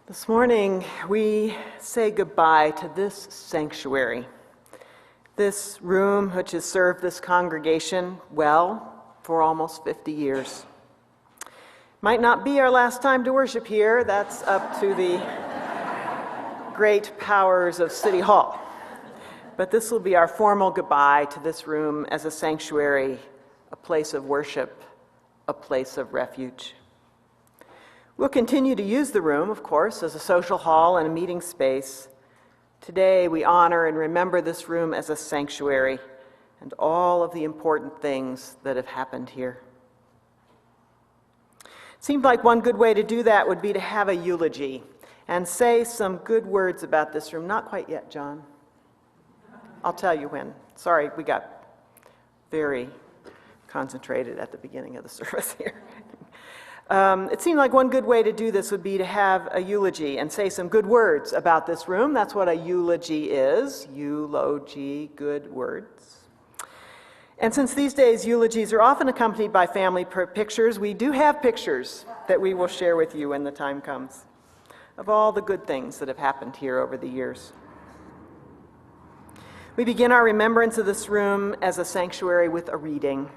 This morning, we say goodbye to this sanctuary, this room which has served this congregation well for almost 50 years. Might not be our last time to worship here. That's up to the great powers of City Hall. But this will be our formal goodbye to this room as a sanctuary, a place of worship, a place of refuge. We'll continue to use the room, of course, as a social hall and a meeting space. Today, we honor and remember this room as a sanctuary and all of the important things that have happened here. It seemed like one good way to do that would be to have a eulogy and say some good words about this room. Not quite yet, John. I'll tell you when. Sorry, we got very concentrated at the beginning of the service here. It seemed like one good way to do this would be to have a eulogy and say some good words about this room. That's what a eulogy is. Eulogy, good words. And since these days eulogies are often accompanied by family pictures, we do have pictures that we will share with you when the time comes of all the good things that have happened here over the years. We begin our remembrance of this room as a sanctuary with a reading.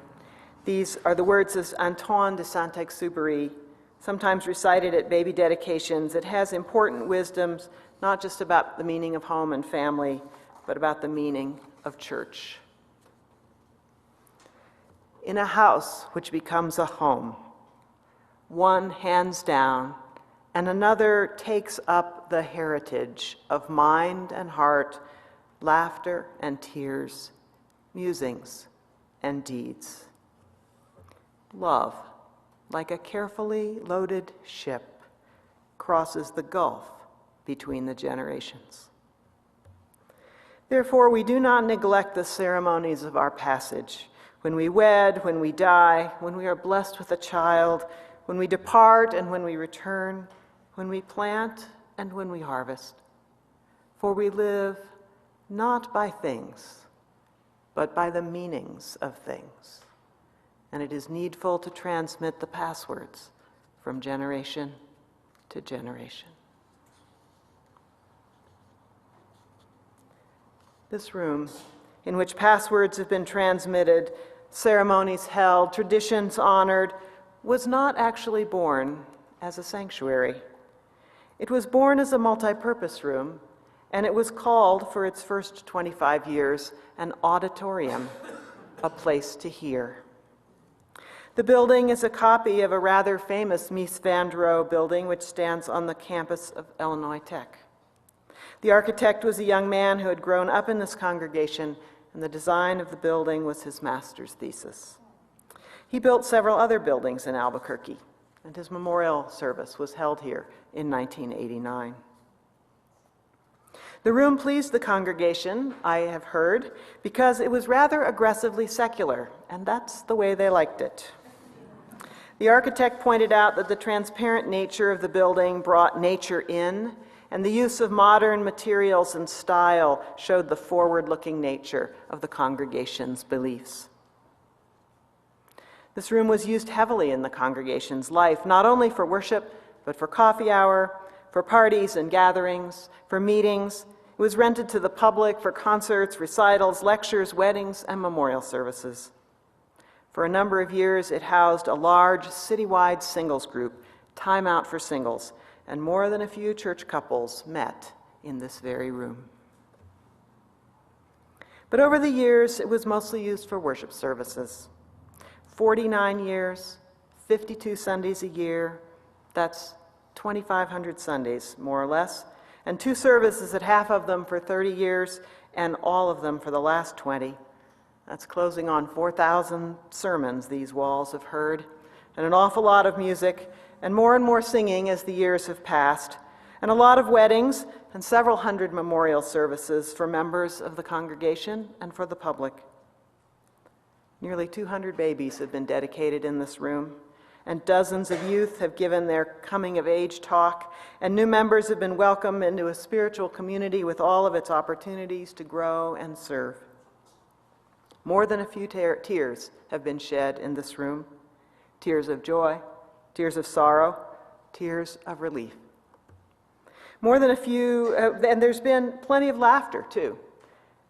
These are the words of Antoine de Saint-Exupéry, sometimes recited at baby dedications. It has important wisdoms, not just about the meaning of home and family, but about the meaning of church. In a house which becomes a home, one hands down and another takes up the heritage of mind and heart, laughter and tears, musings and deeds. Love, like a carefully loaded ship, crosses the gulf between the generations. Therefore, we do not neglect the ceremonies of our passage. When we wed, when we die, when we are blessed with a child, when we depart and when we return, when we plant and when we harvest. For we live not by things, but by the meanings of things. And it is needful to transmit the passwords from generation to generation. This room, in which passwords have been transmitted, ceremonies held, traditions honored, was not actually born as a sanctuary. It was born as a multi-purpose room, and it was called, for its first 25 years, an auditorium, a place to hear. The building is a copy of a rather famous Mies van der Rohe building which stands on the campus of Illinois Tech. The architect was a young man who had grown up in this congregation, and the design of the building was his master's thesis. He built several other buildings in Albuquerque, and his memorial service was held here in 1989. The room pleased the congregation, I have heard, because it was rather aggressively secular, and that's the way they liked it. The architect pointed out that the transparent nature of the building brought nature in, and the use of modern materials and style showed the forward-looking nature of the congregation's beliefs. This room was used heavily in the congregation's life, not only for worship, but for coffee hour, for parties and gatherings, for meetings. It was rented to the public for concerts, recitals, lectures, weddings, and memorial services. For a number of years, it housed a large citywide singles group, Time Out for Singles, and more than a few church couples met in this very room. But over the years, it was mostly used for worship services. 49 years, 52 Sundays a year, that's 2,500 Sundays, more or less, and 2 services at half of them for 30 years, and all of them for the last 20. That's closing on 4,000 sermons these walls have heard, and an awful lot of music, and more singing as the years have passed, and a lot of weddings, and several hundred memorial services for members of the congregation and for the public. Nearly 200 babies have been dedicated in this room, and dozens of youth have given their coming-of-age talk, and new members have been welcomed into a spiritual community with all of its opportunities to grow and serve. More than a few tears have been shed in this room, tears of joy, tears of sorrow, tears of relief. More than a few, and there's been plenty of laughter too,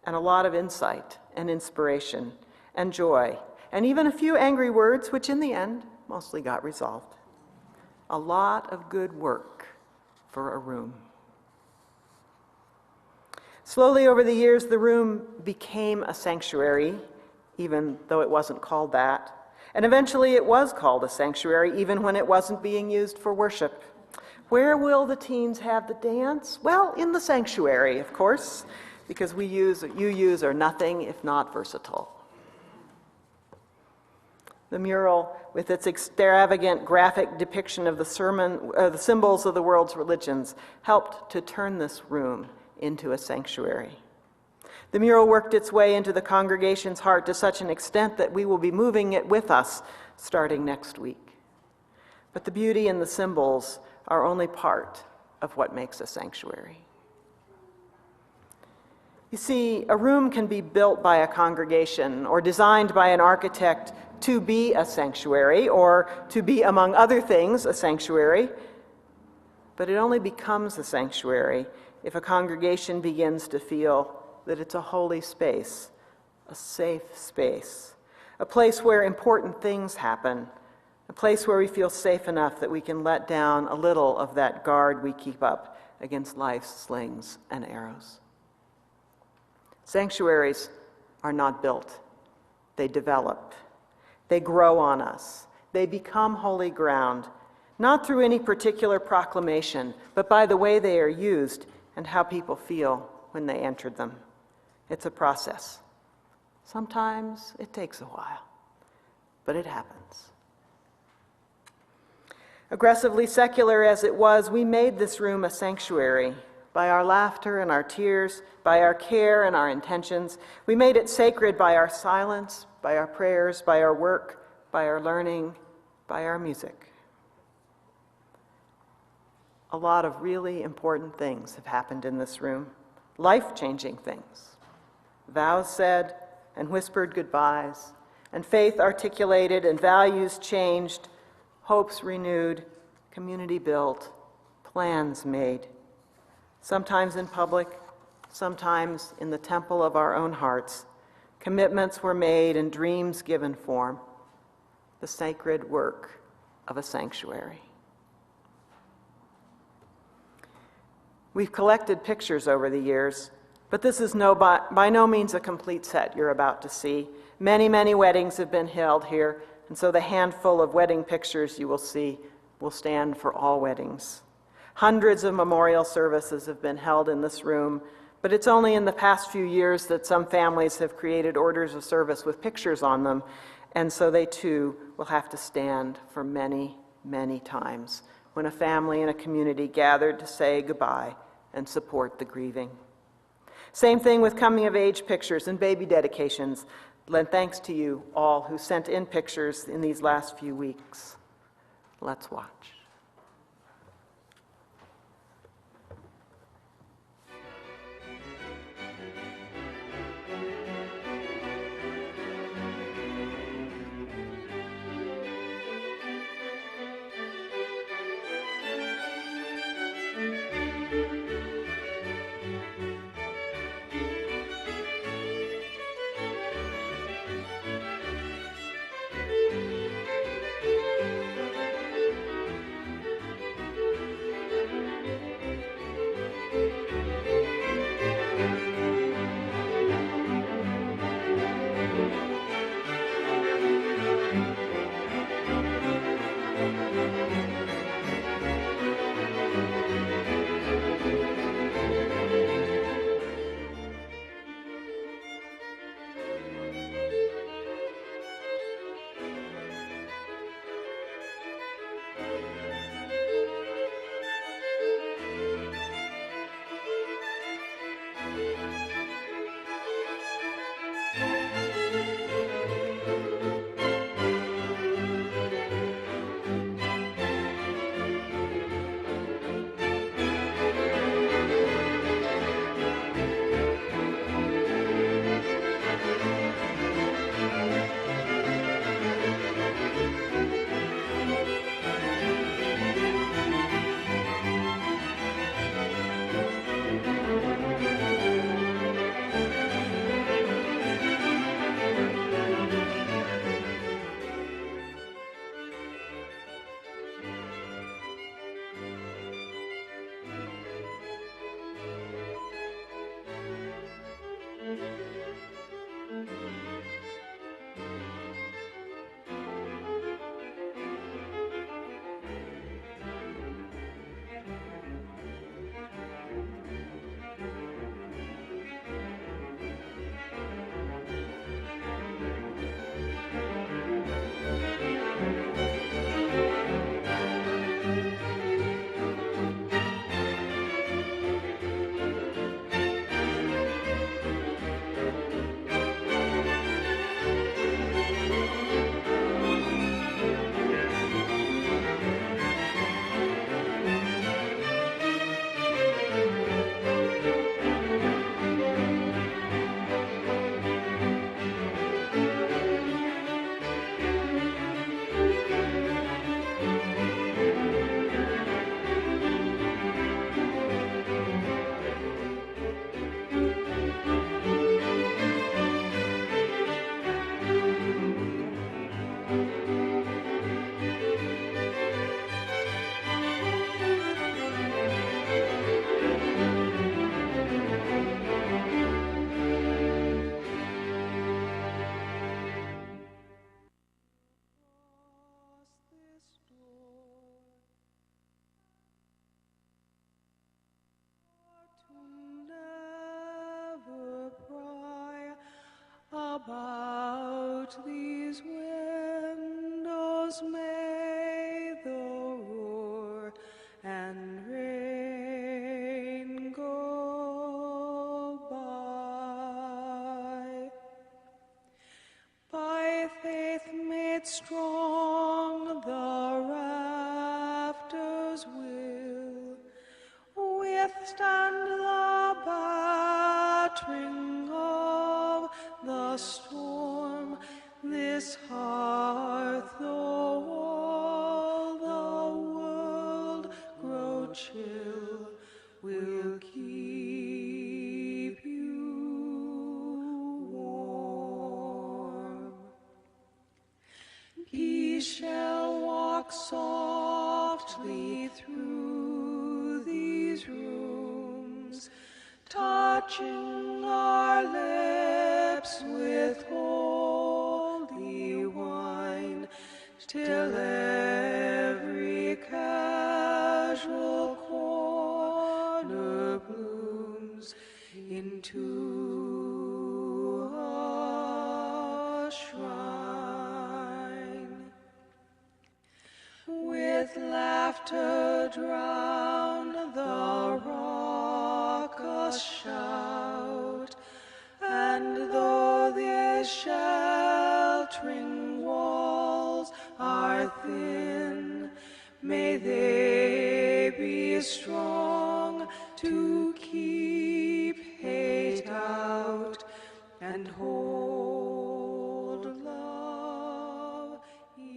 and a lot of insight and inspiration and joy, and even a few angry words, which in the end mostly got resolved. A lot of good work for a room. Slowly over the years, the room became a sanctuary, even though it wasn't called that. And eventually it was called a sanctuary, even when it wasn't being used for worship. Where will the teens have the dance? Well, in the sanctuary, of course, because you use are nothing if not versatile. The mural, with its extravagant graphic depiction of the symbols of the world's religions, helped to turn this room into a sanctuary. The mural worked its way into the congregation's heart to such an extent that we will be moving it with us starting next week. But the beauty and the symbols are only part of what makes a sanctuary. You see, a room can be built by a congregation or designed by an architect to be a sanctuary or to be, among other things, a sanctuary, but it only becomes a sanctuary if a congregation begins to feel that it's a holy space, a safe space, a place where important things happen, a place where we feel safe enough that we can let down a little of that guard we keep up against life's slings and arrows. Sanctuaries are not built. They develop. They grow on us. They become holy ground, not through any particular proclamation, but by the way they are used and how people feel when they entered them. It's a process. Sometimes it takes a while, but it happens. Aggressively secular as it was, we made this room a sanctuary by our laughter and our tears, by our care and our intentions. We made it sacred by our silence, by our prayers, by our work, by our learning, by our music. A lot of really important things have happened in this room, life-changing things. Vows said and whispered goodbyes, and faith articulated and values changed, hopes renewed, community built, plans made. Sometimes in public, sometimes in the temple of our own hearts, commitments were made and dreams given form. The sacred work of a sanctuary. We've collected pictures over the years, but this is by no means a complete set you're about to see. Many, many weddings have been held here, and so the handful of wedding pictures you will see will stand for all weddings. Hundreds of memorial services have been held in this room, but it's only in the past few years that some families have created orders of service with pictures on them, and so they too will have to stand for many, many times when a family and a community gathered to say goodbye and support the grieving. Same thing with coming-of-age pictures and baby dedications. Lend thanks to you all who sent in pictures in these last few weeks. Let's watch. strong, the rafters will withstand the battering of the storm. This hearth, though all the world grow chill, will keep you warm. He shall walk softly through these rooms, touching our lips with holy wine, till every casual corner blooms into a shrine. With laughter drown the raucous shout, and though the sheltering walls are thin, may they be strong to keep hate out and hold love in.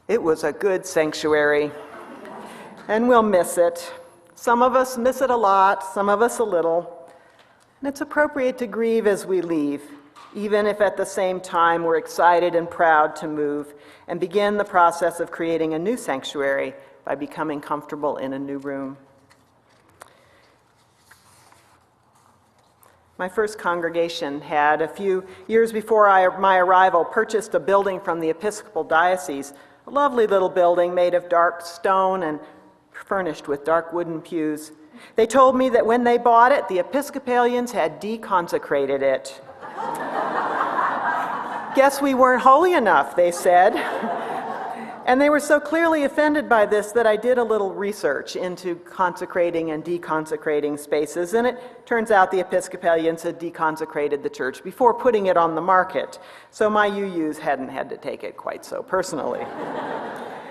It was a good sanctuary, and we'll miss it. Some of us miss it a lot, some of us a little. And it's appropriate to grieve as we leave, even if at the same time we're excited and proud to move and begin the process of creating a new sanctuary by becoming comfortable in a new room. My first congregation had, a few years before my arrival, purchased a building from the Episcopal Diocese, a lovely little building made of dark stone and furnished with dark wooden pews. They told me that when they bought it, the Episcopalians had deconsecrated it. Guess we weren't holy enough, they said. And they were so clearly offended by this that I did a little research into consecrating and deconsecrating spaces, and it turns out the Episcopalians had deconsecrated the church before putting it on the market, so my UUs hadn't had to take it quite so personally.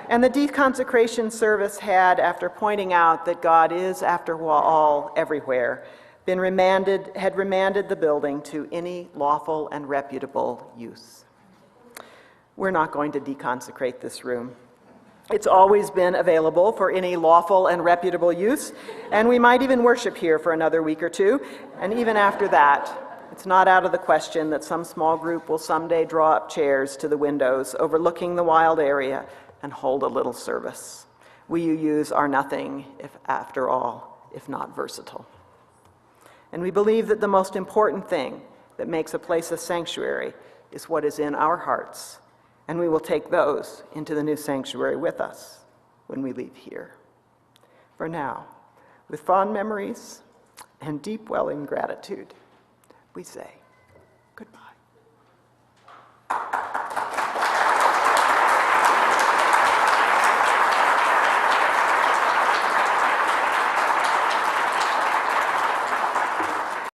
And the deconsecration service had, after pointing out that God is, after all, everywhere, had remanded the building to any lawful and reputable use. We're not going to deconsecrate this room. It's always been available for any lawful and reputable use, and we might even worship here for another week or two. And even after that, it's not out of the question that some small group will someday draw up chairs to the windows overlooking the wild area and hold a little service. We UUs are nothing, after all, if not versatile. And we believe that the most important thing that makes a place a sanctuary is what is in our hearts. And we will take those into the new sanctuary with us when we leave here. For now, with fond memories and deep welling gratitude, we say,